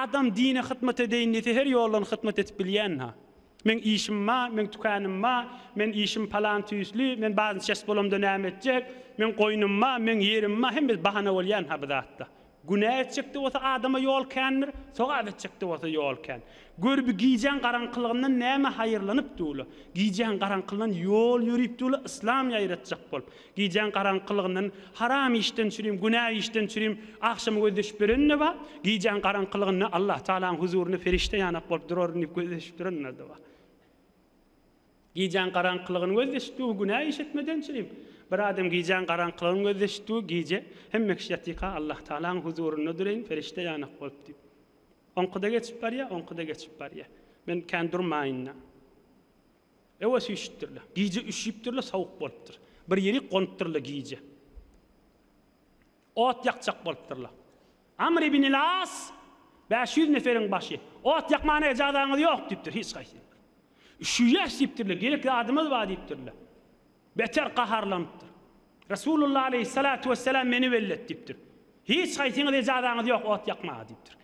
adam dine hizmet edeyin neti her yoldan hizmet etip bilyen ha. Men işim ma, men tukanım ma, men işim falan tüyüslü, men bazı şes bolum dönem edecek, men koynum ma, men yerim ma, hem biz bahane olyan ha bu zatta. Günah etçekti olsa adama yol kendir, soğa etçekti olsa yol ken. Gör bir giyeceğin karanqılığından näme hayırlanıp dulu. Giyeceğin karanqılığından yol yürüyüp dulu İslam yayratacak bolup. Giyeceğin karanqılığından haram işten süreyim, günah işten süreyim, akşam gözleşip birinne ba. Giyeceğin karanqılığından Allah Teala'nın huzurunu ferişte yanap bolup dururunu gözleşip birinne de ba. Giyeceğin karanqılığını gözleşip dulu, günah iş etmeden süreyim. Bir adam giyeceğin karanqılığını gözleşip dulu, giyece hem mekşiyatika Allah Teala'nın huzurunu durayın ferişte yanap bolup deyip. Onqıda geçip var ya, onqıda geçip var ya. Ben kendi durmayınna. Evası üşüttürle. Giyce üşüyüptürle, soğuk boluptur. Bir yeri konutturle giyce. Ot yakacak bolupturla. Amr ibn As 500 neferin başı. Ot yakmana ecadağınız yok deyiptir. Hiç kaysi. Üşüyes deyiptirle. Gerekli adımız var deyiptirle. Beter kaharlanıptır. Resulullah aleyhissalatu vesselam meni vellet deyiptir. Hiç kaysiniz ecadağınız yok, ot yakma deyiptir.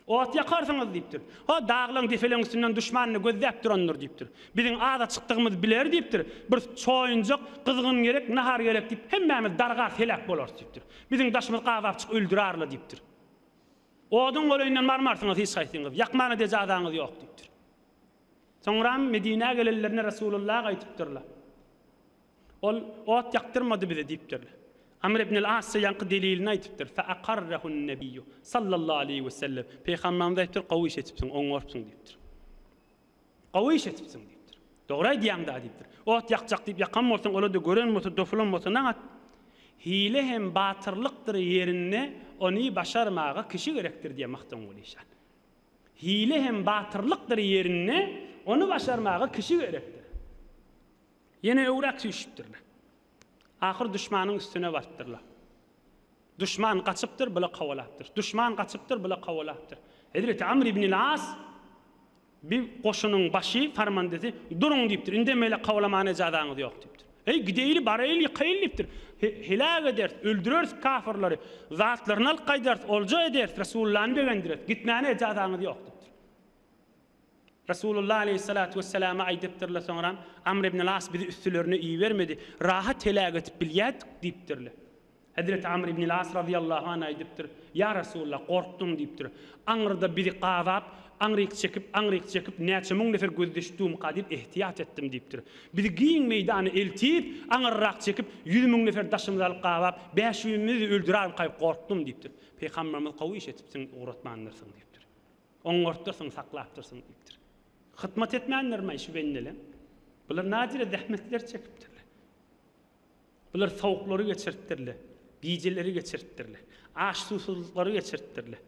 Ot yakarsınız deyiptir. O dağlan defelen üstünden düşmanını gözlep duranlar deyiptir. Bizim ağda çıktığımız biler deyiptir. Bir çoyuncuk, kızgın gerek, nahar gerek deyip hemmemiz dargar helak bolar deyiptir. Bizim daşımız qavap çık öldürarlı deyiptir. Odun olayından marmarsınız hiç kaysiniz. Yakmanı dezadağınız yok deyiptir. Sonra Medine gelirlerine Resulullah aytıptırlar. Ol ot yaktırmadı bize deyiptirler. Amr ibn al-As yankı delilini aytıptır. Fa'aqarrahu'n nebiyyu sallallahu aleyhi ve sellem. Peygamberimiz aytıptır, qawiş etipsin, oňorpsun deyiptir. Qawiş etipsin deyiptir. Doğru diýäň da deyiptir. Ot yakjak deyip yakan bolsaň, ola da gören bolsa, dofulan bolsa naňat. Hile hem batırlıktır yerine onu başarmağa kişi gerektir diye maktan bolýar. Hile hem batırlıktır yerine onu başarmağa kişi gerektir. Yine öwrak süýşipdirler. Ahir düşmanın üstüne varttırlar. Düşman kaçıptır, bile kavalaptır. Düşman kaçıptır, bile kavalaptır. Hazreti Amr ibn al-As bir koşunun başı farmandesi durun deyiptir. İndemeyle kavalamana ecadağınız yok deyiptir. Gideyli, barayli, yıkayıliptir. Helak eder, öldürür kafirleri. Zatlarını al-kaydar, olca eder. Resulullah'ını beğendirir. Gitmeyene ecadağınız yok deyiptir. Resulullah aleyhissalatu vesselam'a aydiptirle sonra Amr ibn al-As bizi üstülerini iyi vermedi. Rahat helak etip bilyat deyiptirle. Hazreti Amr ibn al-As radıyallahu anh aydiptir. Ya Resulullah korktum deyiptir. Anrıda bizi qavap, anrık çekip neçe mun nefer gözleştiğim kadir ihtiyat ettim deyiptir. Bizi giyin meydanı eltiyip, anrırak çekip 100 mun nefer daşımızı alıp qavap, 500'ümüzü öldürer kayıp korktum deyiptir. Peygamberimiz qawiş etipsin, uğratmandırsın deyiptir. Oňortdyrsın, saklapdyrsın deyiptir. Hizmet etmeyenler mi işi benimle? Bunlar nadire zahmetler çekiptirler. Bunlar soğukları geçirttirler. Giyicileri geçirttirler. Aş susuzlukları geçirttirler.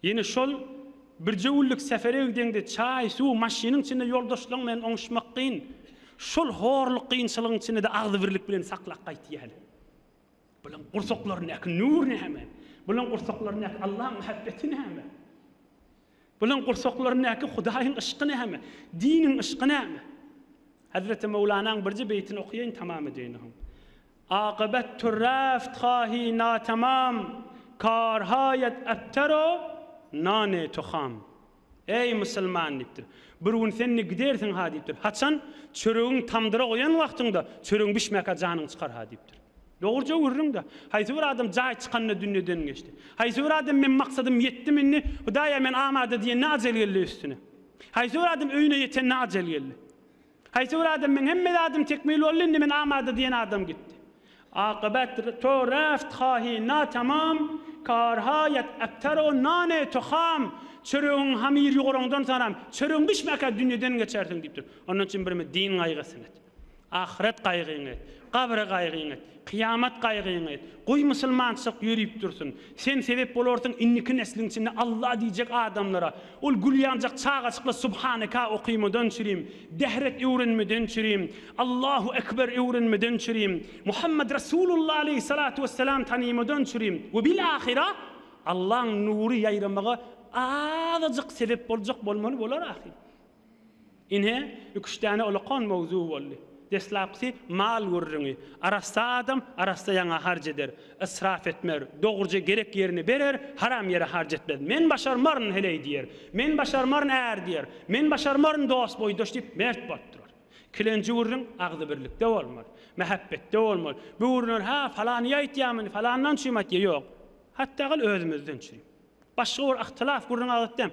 Yine şol bir cevullik sefere gidende çay, su, maşinin içinde yoldaşlığın men oňuşmak kıyın. Şol horluk kıyınçılığın içinde de ağzı birlik bilen saklak kaytiyali. Bulan kursoklarını ek nur ne hemen. Bulan kursoklarını ek Allah'ın muhabbetini hemen. Bulan kursoklarını eki Hudaýyň ışkyny hemme, diniň ışkyny hemme. Hazreti Mevlana'nın birji beytini okuýan tamam edýänim. Aqibet turraft khahi na tamam, karhayet ebtero nane tuham. Ey musulman diptir. Bir gün seni gidersin ha diptir. Haçan çörüğün tamdıra goýan wagtynda çörüğün bişmäke janyň çykar ha diptir. Doğruca vurrun da. Haysi bir adam cay çıkanına dünyeden geçti. Haysi bir adam men maksadım yetti minni, Hudaýa men amada diye ne acel geldi üstüne. Haysi bir adam öýüne yeten ne acel geldi. Haysi bir adam men hemme adam tekmil olundy men amada diyen adam gitti. Aqibet turraft khahi na tamam, karhayet ebtero nane tuham. Çörüğün hamir ýoraňdan saram, çörüğün bişmäke dünyeden geçersin dipdir. Onun için bir din gaýgysyn et. Ahiret gaýgyny et, kabr gaýgyny et, kıyamet gaýgyny et. Goý musulmançyk ýürüp dursun. Sen sebep bolarsyň inniki neslin içinde Allah diýjek adamlara. Ol gülýanjak çağa çykla subhanaka okymadan çürüm, dehret öwrenmeden çürüm, Allahu ekber öwrenmeden çürüm, Muhammed Resulullah aleyhissalatu vesselam tanymadan çürüm. We bil ahira Allah'ın nuru ýaýramaga azajyk sebep boljak bolmaly bolar ahir. Inhe 3 tane ulaqan mawzu boldy. Deslapsi mal gurrungy. Arasta adam, arasta ýaňa harj eder. Israf etmer. Dogurja gerek yerini berer, haram yere harj etmez. Men başarmaryn hele diýer. Men başarmaryn är diýer. Men başarmaryn dost boýdaş diýip mert bolupdyr. Kilenji gurrun agdy birlikde bolmar. Mehabbetde bolmar. Bu gurrun ha falan ýaýtýarmyň, falandan çymat ýok. Hatta gal özümizden çyry. Başga bir ihtilaf gurrun agatdam.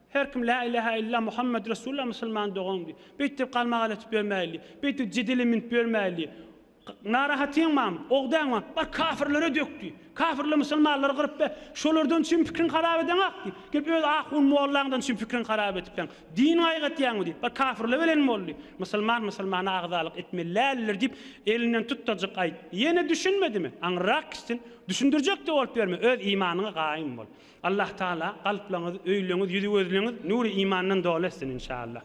Her kim la ilahe illa Muhammed Resulullah Müslüman doğandı. Bitip kalmağa aletip görmeli. Bitip cidili mint görmeli. Narahatın mam, oğdan mam. Bar kafirlere döktü. Kafirli Müslümanları kırıp be. Şolardan çün fikrin harap eden aktı. Gelip öz ahun muallağından çün fikrin harap edip ben. Din aygat yanı deyip. Bar kafirli velen mollu. Müslümana ağzalık etmeliler deyip elinden tutacak ayet. Yine düşünmedi mi? Anrak istin. Düşündürecek de olup verme. Öz imanına kaim bol. Allah Teala kalplarınız, öylüğünüz, yüzü gözlüğünüz nuru imanından dolasın inşallah.